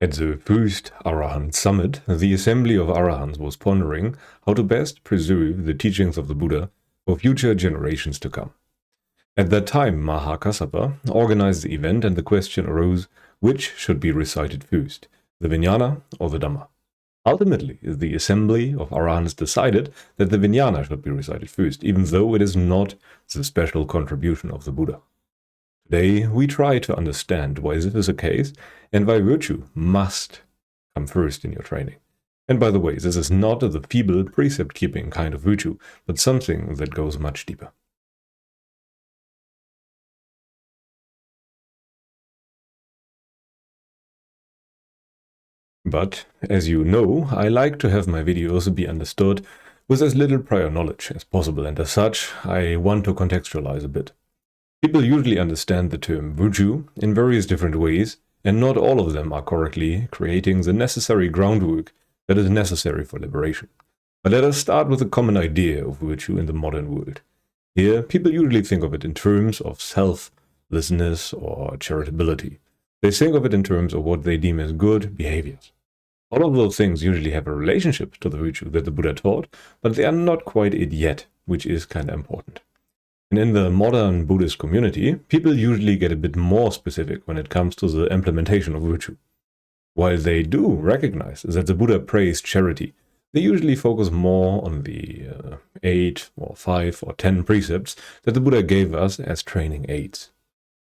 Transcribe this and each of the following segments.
At the first Arahant Summit, the assembly of Arahants was pondering how to best preserve the teachings of the Buddha for future generations to come. At that time, Mahakassapa organized the event, and the question arose, which should be recited first, the Vinaya or the Dhamma? Ultimately, the assembly of Arahants decided that the Vinaya should be recited first, even though it is not the special contribution of the Buddha. Today, we try to understand why this is the case and why virtue must come first in your training. And by the way, this is not the feeble precept-keeping kind of virtue, but something that goes much deeper. But, as you know, I like to have my videos be understood with as little prior knowledge as possible, and as such, I want to contextualize a bit. People usually understand the term virtue in various different ways, and not all of them are correctly creating the necessary groundwork that is necessary for liberation. But let us start with a common idea of virtue in the modern world. Here, people usually think of it in terms of selflessness or charitability. They think of it in terms of what they deem as good behaviors. All of those things usually have a relationship to the virtue that the Buddha taught, but they are not quite it yet, which is kind of important. And in the modern Buddhist community, people usually get a bit more specific when it comes to the implementation of virtue. While they do recognize that the Buddha praised charity, they usually focus more on the 8 or 5 or 10 precepts that the Buddha gave us as training aids.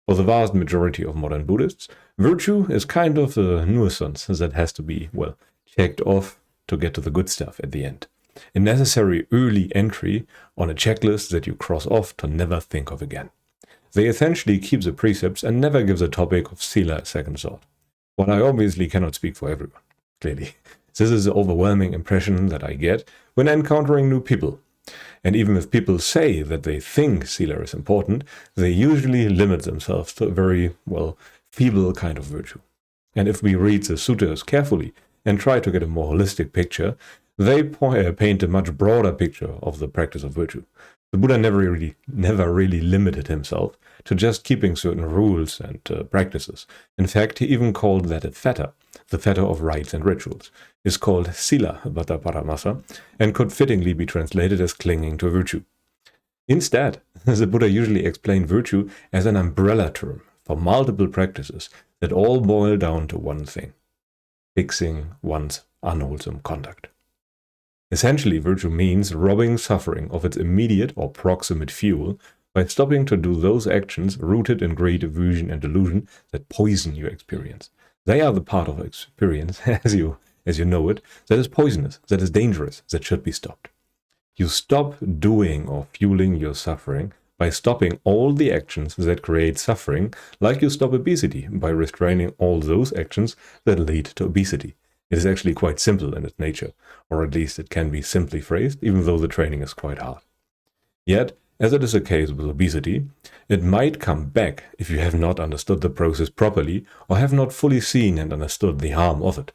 For the vast majority of modern Buddhists, virtue is kind of a nuisance that has to be, well, checked off to get to the good stuff at the end. A necessary early entry on a checklist that you cross off to never think of again. They essentially keep the precepts and never give the topic of sila a second thought. While I obviously cannot speak for everyone, clearly. This is the overwhelming impression that I get when encountering new people. And even if people say that they think sila is important, they usually limit themselves to a very, well, feeble kind of virtue. And if we read the suttas carefully and try to get a more holistic picture, they paint a much broader picture of the practice of virtue. The Buddha never really limited himself to just keeping certain rules and practices. In fact, he even called that a fetter, the fetter of rites and rituals. Is called sila vata paramasa and could fittingly be translated as clinging to virtue. Instead, the Buddha usually explained virtue as an umbrella term for multiple practices that all boil down to one thing: fixing one's unwholesome conduct. Essentially, virtue means robbing suffering of its immediate or proximate fuel by stopping to do those actions rooted in greed, aversion, and delusion that poison your experience. They are the part of experience, as you know it, that is poisonous, that is dangerous, that should be stopped. You stop doing or fueling your suffering by stopping all the actions that create suffering, like you stop obesity by restraining all those actions that lead to obesity. It is actually quite simple in its nature, or at least it can be simply phrased, even though the training is quite hard. Yet, as it is the case with obesity, it might come back if you have not understood the process properly or have not fully seen and understood the harm of it.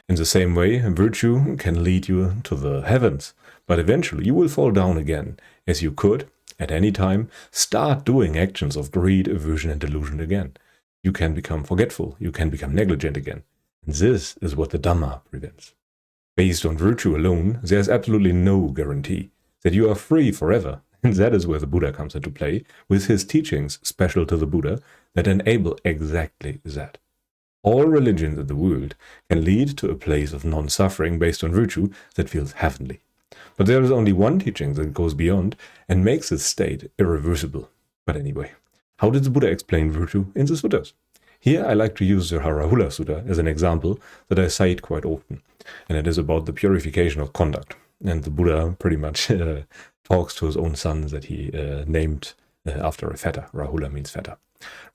In the same way, virtue can lead you to the heavens, but eventually you will fall down again, as you could, at any time, start doing actions of greed, aversion, and delusion again. You can become forgetful, you can become negligent again. And this is what the Dhamma prevents. Based on virtue alone, there is absolutely no guarantee that you are free forever, and that is where the Buddha comes into play, with his teachings special to the Buddha that enable exactly that. All religions in the world can lead to a place of non-suffering based on virtue that feels heavenly. But there is only one teaching that goes beyond and makes this state irreversible. But anyway, how did the Buddha explain virtue in the suttas? Here I like to use the Rahula Sutta as an example that I cite quite often, and it is about the purification of conduct. And the Buddha pretty much talks to his own son that he named after a fetter. Rahula means fetter.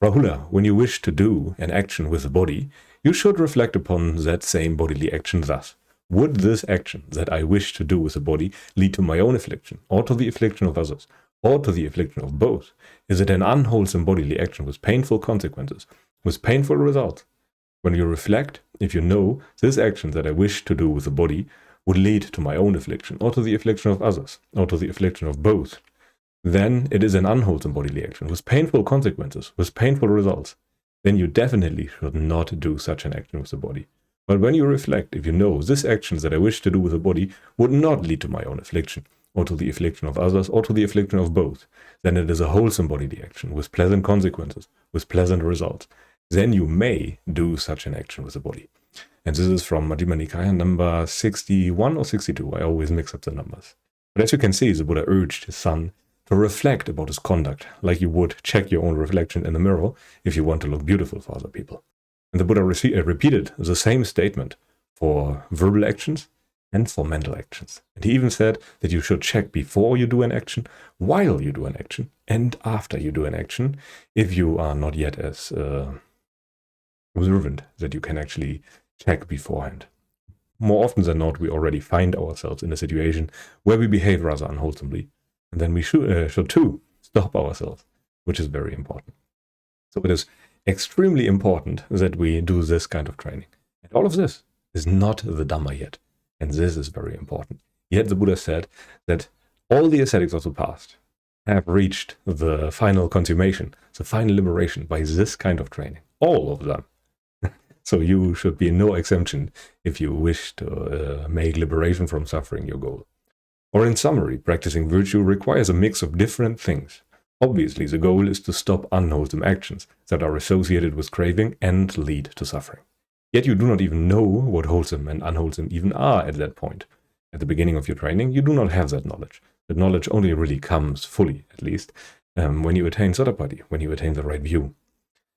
Rahula, when you wish to do an action with the body, you should reflect upon that same bodily action thus. Would this action that I wish to do with the body lead to my own affliction, or to the affliction of others, or to the affliction of both? Is it an unwholesome bodily action with painful consequences, with painful results? When you reflect, if you know this action that I wish to do with the body would lead to my own affliction, or to the affliction of others, or to the affliction of both, then it is an unwholesome bodily action with painful consequences, with painful results. Then you definitely should not do such an action with the body. But when you reflect, if you know this actions that I wish to do with the body would not lead to my own affliction, or to the affliction of others, or to the affliction of both, then it is a wholesome bodily action with pleasant consequences, with pleasant results. Then you may do such an action with the body. And this is from Majjhima Nikaya number 61 or 62. I always mix up the numbers. But as you can see, the Buddha urged his son to reflect about his conduct, like you would check your own reflection in the mirror if you want to look beautiful for other people. And the Buddha repeated the same statement for verbal actions and for mental actions. And he even said that you should check before you do an action, while you do an action, and after you do an action, if you are not yet as observant that you can actually check beforehand. More often than not, we already find ourselves in a situation where we behave rather unwholesomely, and then we should too stop ourselves, which is very important. So it is extremely important that we do this kind of training. And all of this is not the Dhamma yet, and this is very important. Yet the Buddha said that all the ascetics of the past have reached the final consummation, the final liberation by this kind of training. All of them. So you should be no exemption if you wish to make liberation from suffering your goal. Or in summary, practicing virtue requires a mix of different things. Obviously, the goal is to stop unwholesome actions that are associated with craving and lead to suffering. Yet you do not even know what wholesome and unwholesome even are at that point. At the beginning of your training, you do not have that knowledge. That knowledge only really comes fully, at least, when you attain Satapatti, when you attain the right view.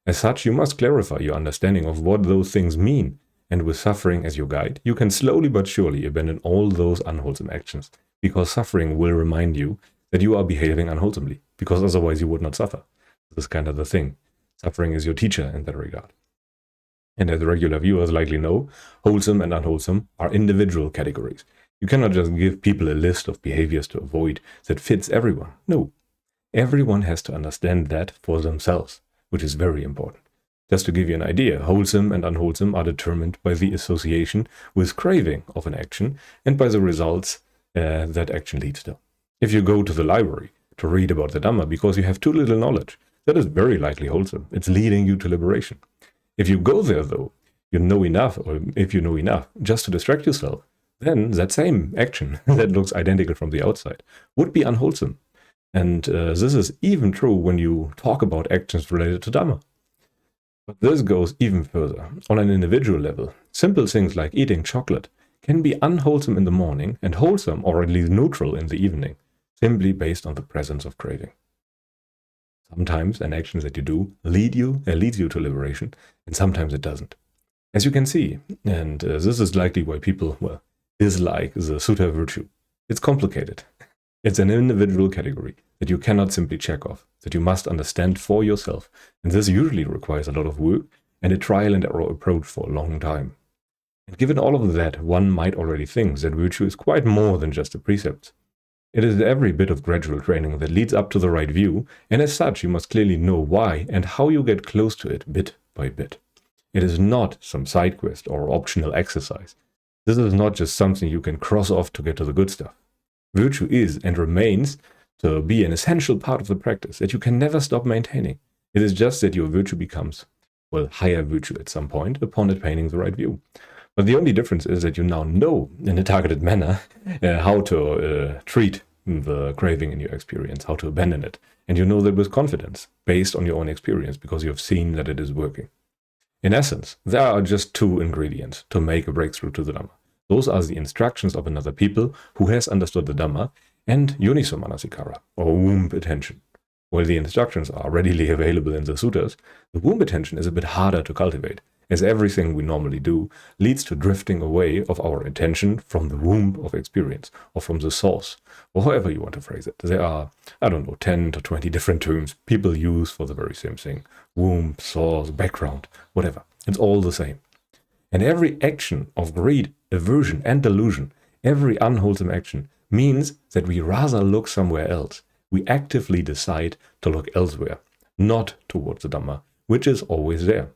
As such, you must clarify your understanding of what those things mean, and with suffering as your guide, you can slowly but surely abandon all those unwholesome actions, because suffering will remind you that you are behaving unwholesomely, because otherwise you would not suffer. This is kind of the thing. Suffering is your teacher in that regard. And as regular viewers likely know, wholesome and unwholesome are individual categories. You cannot just give people a list of behaviors to avoid that fits everyone. No. Everyone has to understand that for themselves, which is very important. Just to give you an idea, wholesome and unwholesome are determined by the association with craving of an action and by the results that action leads to. If you go to the library to read about the Dhamma because you have too little knowledge, that is very likely wholesome. It's leading you to liberation. If you go there, though, you know enough, or if you know enough, just to distract yourself, then that same action that looks identical from the outside would be unwholesome. And this is even true when you talk about actions related to Dhamma. But this goes even further. On an individual level, simple things like eating chocolate can be unwholesome in the morning and wholesome or at least neutral in the evening, simply based on the presence of craving. Sometimes an action that you do leads you to liberation, and sometimes it doesn't. As you can see, and this is likely why people, dislike the Sutta virtue. It's complicated. It's an individual category that you cannot simply check off, that you must understand for yourself, and this usually requires a lot of work and a trial and error approach for a long time. And given all of that, one might already think that virtue is quite more than just a precept. It is every bit of gradual training that leads up to the right view, and as such you must clearly know why and how you get close to it bit by bit. It is not some side quest or optional exercise. This is not just something you can cross off to get to the good stuff. Virtue is and remains to be an essential part of the practice that you can never stop maintaining. It is just that your virtue becomes, higher virtue at some point upon attaining the right view. But the only difference is that you now know in a targeted manner how to treat the craving in your experience, how to abandon it. And you know that with confidence, based on your own experience, because you have seen that it is working. In essence, there are just two ingredients to make a breakthrough to the Dhamma. Those are the instructions of another people who has understood the Dhamma and yoniso manasikara, or womb attention. While the instructions are readily available in the suttas, the womb attention is a bit harder to cultivate, as everything we normally do leads to drifting away of our attention from the womb of experience, or from the source, or however you want to phrase it. There are, 10 to 20 different terms people use for the very same thing. Womb, source, background, whatever. It's all the same. And every action of greed, aversion, and delusion, every unwholesome action, means that we rather look somewhere else. We actively decide to look elsewhere, not towards the Dhamma, which is always there.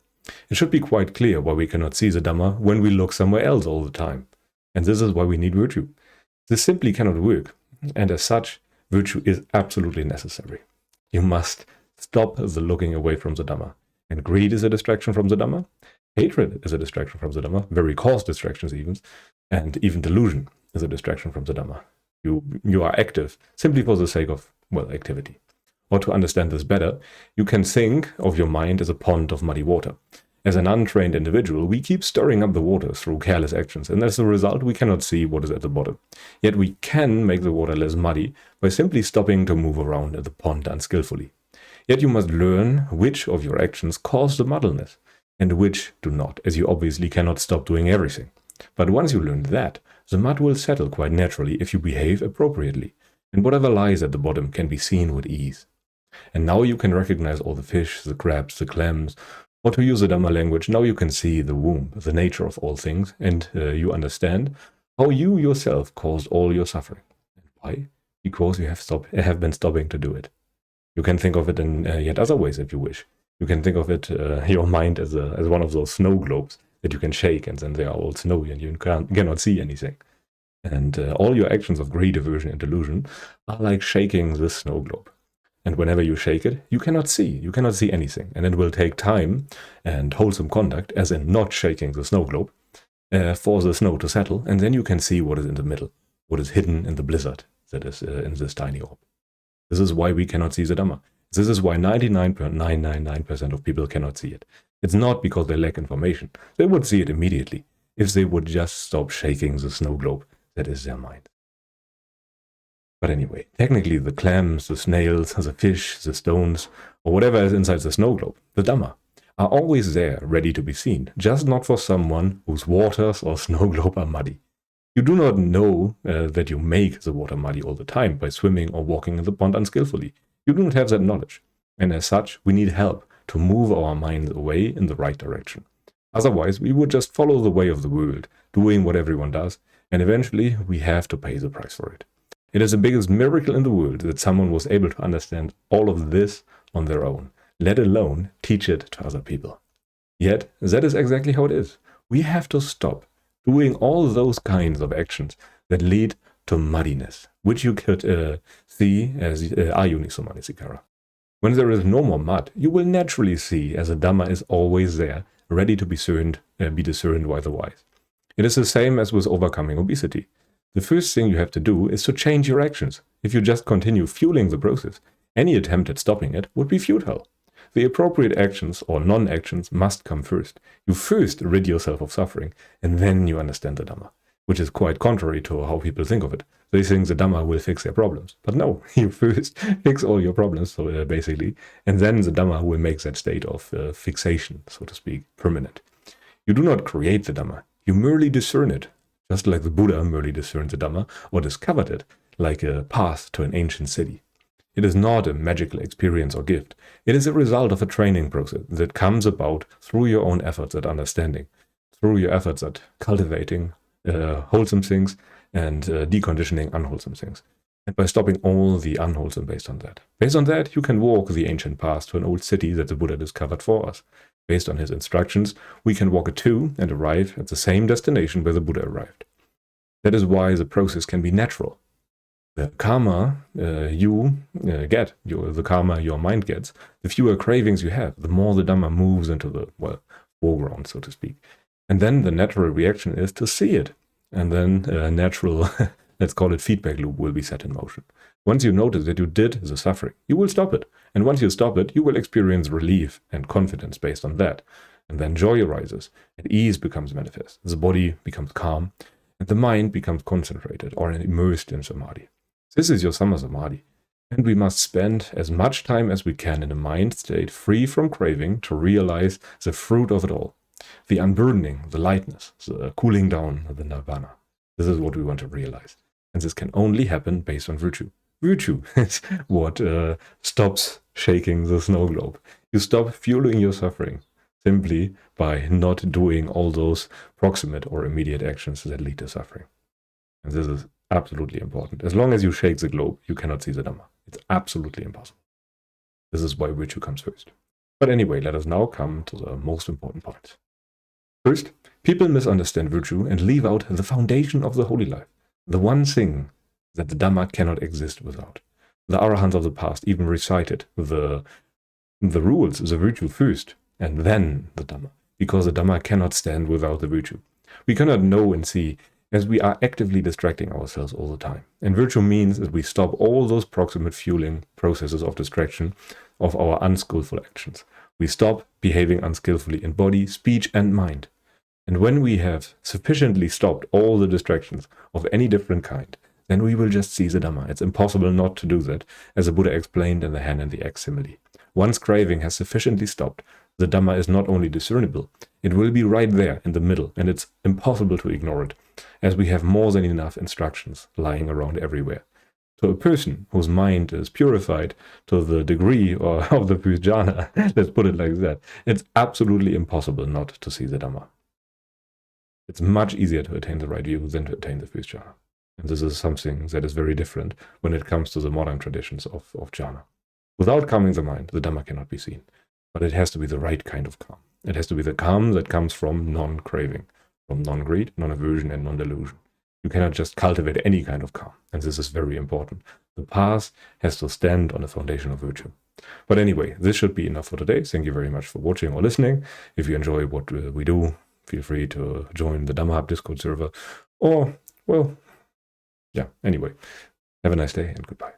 It should be quite clear why we cannot see the Dhamma when we look somewhere else all the time. And this is why we need virtue. This simply cannot work, and as such, virtue is absolutely necessary. You must stop the looking away from the Dhamma. And greed is a distraction from the Dhamma, Hatred is a distraction from the Dhamma, very coarse distractions even, and even delusion is a distraction from the Dhamma. You are active simply for the sake of, well, activity. Or to understand this better, you can think of your mind as a pond of muddy water. As an untrained individual, we keep stirring up the water through careless actions, and as a result, we cannot see what is at the bottom. Yet we can make the water less muddy by simply stopping to move around in the pond unskillfully. Yet you must learn which of your actions cause the muddleness, and which do not, as you obviously cannot stop doing everything. But once you learn that, the mud will settle quite naturally if you behave appropriately, and whatever lies at the bottom can be seen with ease. And now you can recognize all the fish, the crabs, the clams, or to use the Dhamma language, now you can see the womb, the nature of all things, and you understand how you yourself caused all your suffering. And why? Because you have been stopping to do it. You can think of it in yet other ways if you wish. You can think of it, your mind as one of those snow globes that you can shake, and then they are all snowy and you cannot see anything. And all your actions of greed, aversion, and delusion are like shaking this snow globe. And whenever you shake it, you cannot see anything. And it will take time and wholesome conduct, as in not shaking the snow globe, for the snow to settle, and then you can see what is in the middle, what is hidden in the blizzard that is in this tiny orb. This is why we cannot see the Dhamma. This is why 99.999% of people cannot see it. It's not because they lack information. They would see it immediately if they would just stop shaking the snow globe that is their mind. But anyway, technically the clams, the snails, the fish, the stones, or whatever is inside the snow globe, the Dhamma, are always there, ready to be seen, just not for someone whose waters or snow globe are muddy. You do not know that you make the water muddy all the time by swimming or walking in the pond unskillfully. You do not have that knowledge. And as such, we need help to move our minds away in the right direction. Otherwise, we would just follow the way of the world, doing what everyone does, and eventually we have to pay the price for it. It is the biggest miracle in the world that someone was able to understand all of this on their own, let alone teach it to other people. Yet, that is exactly how it is. We have to stop doing all those kinds of actions that lead to muddiness, which you could see as ayunisamanisikara. When there is no more mud, you will naturally see as the Dhamma is always there, ready to be discerned by the wise. It is the same as with overcoming obesity. The first thing you have to do is to change your actions. If you just continue fueling the process, any attempt at stopping it would be futile. The appropriate actions or non-actions must come first. You first rid yourself of suffering, and then you understand the Dhamma, which is quite contrary to how people think of it. They think the Dhamma will fix their problems. But no, you first fix all your problems, basically, and then the Dhamma will make that state of fixation, so to speak, permanent. You do not create the Dhamma. You merely discern it, just like the Buddha merely discerned the Dhamma or discovered it, like a path to an ancient city. It is not a magical experience or gift. It is a result of a training process that comes about through your own efforts at understanding, through your efforts at cultivating wholesome things and deconditioning unwholesome things, and by stopping all the unwholesome based on that. Based on that, you can walk the ancient path to an old city that the Buddha discovered for us. Based on his instructions, we can walk it to and arrive at the same destination where the Buddha arrived. That is why the process can be natural. The karma you get, the karma your mind gets, the fewer cravings you have, the more the Dhamma moves into the, foreground, so to speak. And then the natural reaction is to see it. And then a natural, let's call it feedback loop, will be set in motion. Once you notice that you did the suffering, you will stop it. And once you stop it, you will experience relief and confidence based on that. And then joy arises, and ease becomes manifest. The body becomes calm, and the mind becomes concentrated or immersed in samadhi. This is your Samma Samadhi. And we must spend as much time as we can in a mind state free from craving to realize the fruit of it all. The unburdening, the lightness, the cooling down, the nirvana. This is what we want to realize. And this can only happen based on virtue. Virtue is what stops shaking the snow globe. You stop fueling your suffering simply by not doing all those proximate or immediate actions that lead to suffering. And this is absolutely important. As long as you shake the globe, you cannot see the Dhamma. It's absolutely impossible. This is why virtue comes first. But anyway, let us now come to the most important part. First, people misunderstand virtue and leave out the foundation of the holy life, the one thing that the Dhamma cannot exist without. The Arahants of the past even recited the rules, the virtue first, and then the Dhamma. because the Dhamma cannot stand without the virtue. We cannot know and see, as we are actively distracting ourselves all the time. And virtue means that we stop all those proximate fueling processes of distraction of our unskillful actions. We stop behaving unskillfully in body, speech, and mind. And when we have sufficiently stopped all the distractions of any different kind, then we will just see the Dhamma. It's impossible not to do that, as the Buddha explained in the hen and the egg simile. Once craving has sufficiently stopped, the Dhamma is not only discernible, it will be right there in the middle, and it's impossible to ignore it, as we have more than enough instructions lying around everywhere. To a person whose mind is purified to the degree of the first jhana, let's put it like that, it's absolutely impossible not to see the Dhamma. It's much easier to attain the right view than to attain the first jhana. And this is something that is very different when it comes to the modern traditions of jhana. Without calming the mind, the Dhamma cannot be seen. But it has to be the right kind of calm. It has to be the calm that comes from non-craving, from non-greed, non-aversion, and non-delusion. You cannot just cultivate any kind of calm, and this is very important. The path has to stand on a foundation of virtue. But anyway, this should be enough for today. Thank you very much for watching or listening. If you enjoy what we do, feel free to join the Dhamma Hub Discord server. Or, well, yeah, anyway. Have a nice day and goodbye.